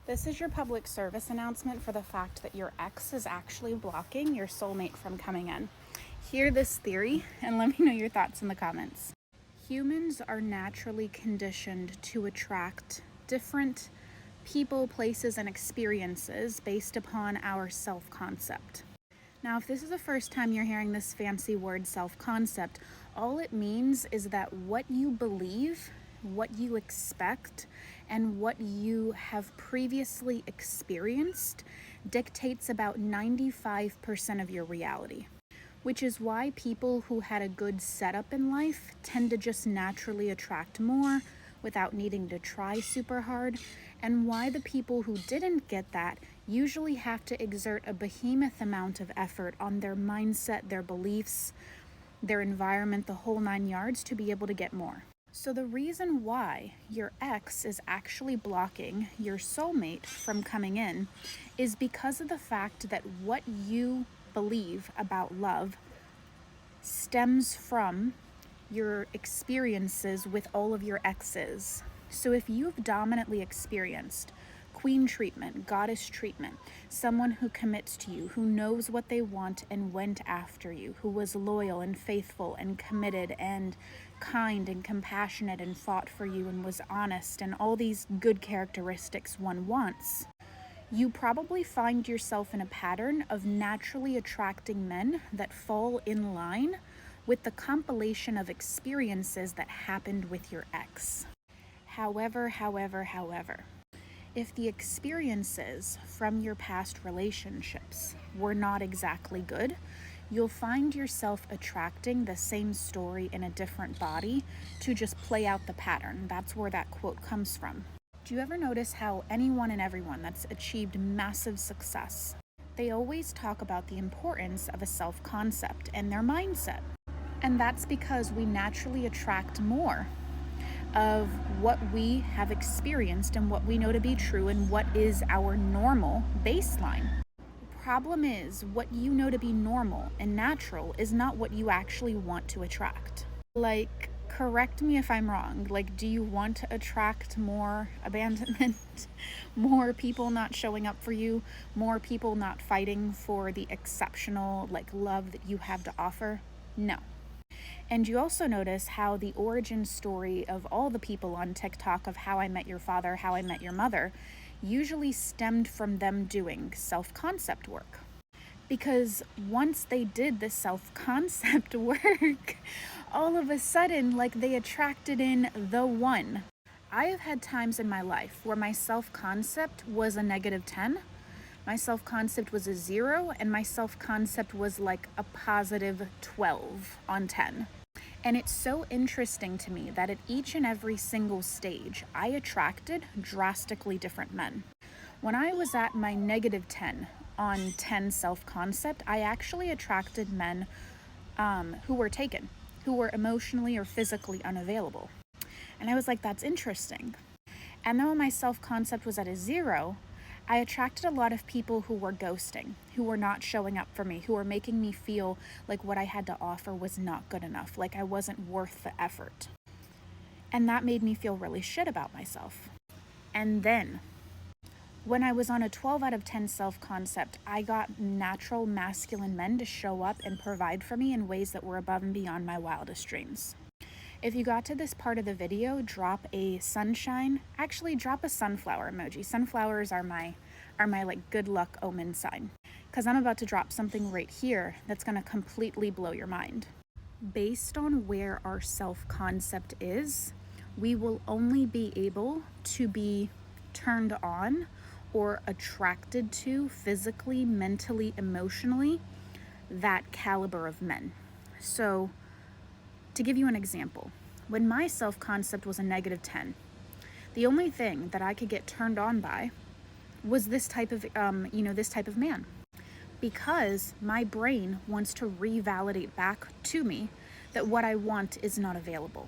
This is your public service announcement for the fact that your ex is actually blocking your soulmate from coming in. Hear this theory and let me know your thoughts in the comments. Humans are naturally conditioned to attract different people, places, and experiences based upon our self-concept. Now, if this is the first time you're hearing this fancy word self-concept, all it means is that what you believe, what you expect, and what you have previously experienced dictates about 95% of your reality. Which is why people who had a good setup in life tend to just naturally attract more without needing to try super hard, and why the people who didn't get that usually have to exert a behemoth amount of effort on their mindset, their beliefs, their environment, the whole 9 yards to be able to get more. So the reason why your ex is actually blocking your soulmate from coming in is because of the fact that what you believe about love stems from your experiences with all of your exes. So if you've dominantly experienced queen treatment, goddess treatment, someone who commits to you, who knows what they want and went after you, who was loyal and faithful and committed and kind and compassionate and fought for you and was honest and all these good characteristics one wants, you probably find yourself in a pattern of naturally attracting men that fall in line with the compilation of experiences that happened with your ex. However, if the experiences from your past relationships were not exactly good, you'll find yourself attracting the same story in a different body to just play out the pattern. That's where that quote comes from. Do you ever notice how anyone and everyone that's achieved massive success, they always talk about the importance of a self-concept and their mindset? And that's because we naturally attract more of what we have experienced and what we know to be true and what is our normal baseline. The problem is, what you know to be normal and natural is not what you actually want to attract. Like, correct me if I'm wrong. Like, do you want to attract more abandonment, more people not showing up for you, more people not fighting for the exceptional, love that you have to offer? No. And you also notice how the origin story of all the people on TikTok of How I Met Your Father, How I Met Your Mother, usually stemmed from them doing self-concept work. Because once they did the self-concept work, all of a sudden, they attracted in the one. I have had times in my life where my self-concept was a -10, my self-concept was a 0, and my self-concept was a positive 12 on 10. And it's so interesting to me that at each and every single stage, I attracted drastically different men. When I was at my -10 on 10 self-concept, I actually attracted men who were taken, who were emotionally or physically unavailable. And I was like, that's interesting. And then when my self-concept was at a 0, I attracted a lot of people who were ghosting, who were not showing up for me, who were making me feel like what I had to offer was not good enough, like I wasn't worth the effort. And that made me feel really shit about myself. And then, when I was on a 12 out of 10 self-concept, I got natural masculine men to show up and provide for me in ways that were above and beyond my wildest dreams. If you got to this part of the video, drop a sunshine. Actually, drop a sunflower emoji. Sunflowers are my good luck omen sign. Because I'm about to drop something right here that's going to completely blow your mind. Based on where our self-concept is, we will only be able to be turned on or attracted to physically, mentally, emotionally, that caliber of men. So, to give you an example, when my self-concept was a -10, the only thing that I could get turned on by was this type of man, because my brain wants to revalidate back to me that what I want is not available.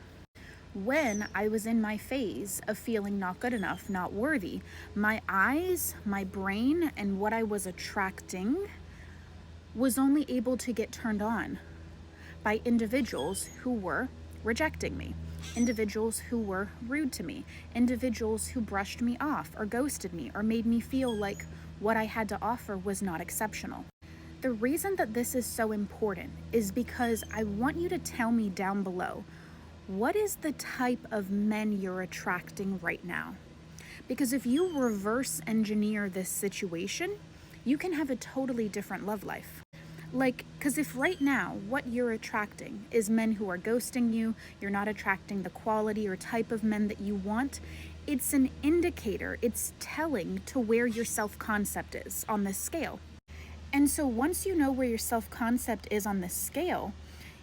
When I was in my phase of feeling not good enough, not worthy, my eyes, my brain, and what I was attracting was only able to get turned on by individuals who were rejecting me, individuals who were rude to me, individuals who brushed me off or ghosted me or made me feel like what I had to offer was not exceptional. The reason that this is so important is because I want you to tell me down below, what is the type of men you're attracting right now? Because if you reverse engineer this situation, you can have a totally different love life. Because if right now what you're attracting is men who are ghosting you, you're not attracting the quality or type of men that you want, it's an indicator, it's telling to where your self-concept is on this scale. And so once you know where your self-concept is on this scale,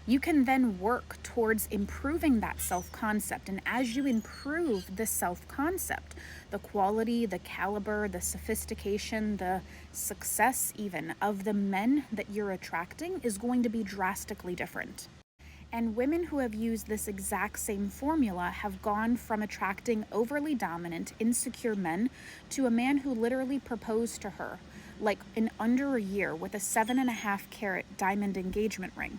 you can then work towards improving that self-concept. And as you improve the self-concept, the quality, the caliber, the sophistication, the success even of the men that you're attracting is going to be drastically different. And women who have used this exact same formula have gone from attracting overly dominant, insecure men to a man who literally proposed to her, like in under a year with a 7.5-carat diamond engagement ring.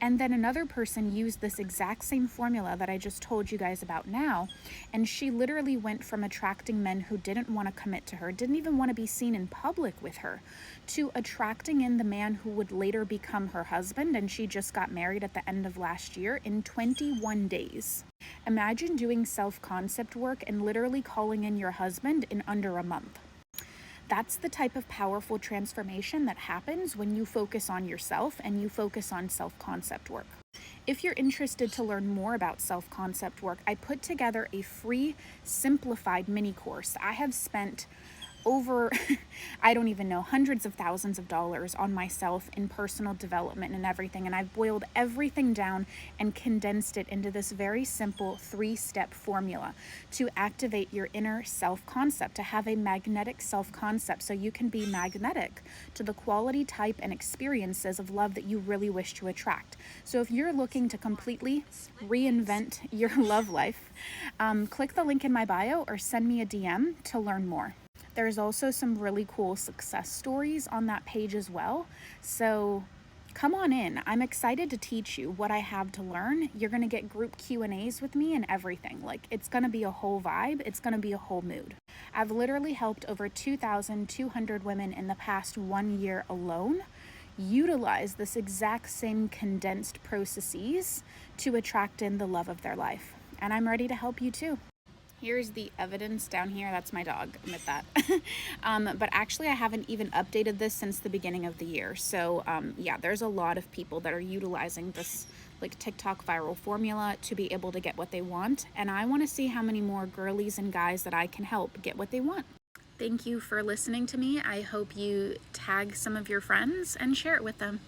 And then another person used this exact same formula that I just told you guys about now, and she literally went from attracting men who didn't want to commit to her, didn't even want to be seen in public with her, to attracting in the man who would later become her husband, and she just got married at the end of last year in 21 days. Imagine doing self-concept work and literally calling in your husband in under a month. That's the type of powerful transformation that happens when you focus on yourself and you focus on self-concept work. If you're interested to learn more about self-concept work, I put together a free, simplified mini course. I have spent over, I don't even know, hundreds of thousands of dollars on myself in personal development and everything. And I've boiled everything down and condensed it into this very simple 3-step formula to activate your inner self-concept, to have a magnetic self-concept so you can be magnetic to the quality, type, and experiences of love that you really wish to attract. So if you're looking to completely reinvent your love life, click the link in my bio or send me a DM to learn more. There's also some really cool success stories on that page as well. So come on in. I'm excited to teach you what I have to learn. You're going to get group Q&As with me and everything. Like, it's going to be a whole vibe. It's going to be a whole mood. I've literally helped over 2,200 women in the past 1 year alone utilize this exact same condensed processes to attract in the love of their life. And I'm ready to help you too. Here's the evidence down here. That's my dog, admit that. But actually I haven't even updated this since the beginning of the year. So yeah, there's a lot of people that are utilizing this like TikTok viral formula to be able to get what they want. And I want to see how many more girlies and guys that I can help get what they want. Thank you for listening to me. I hope you tag some of your friends and share it with them.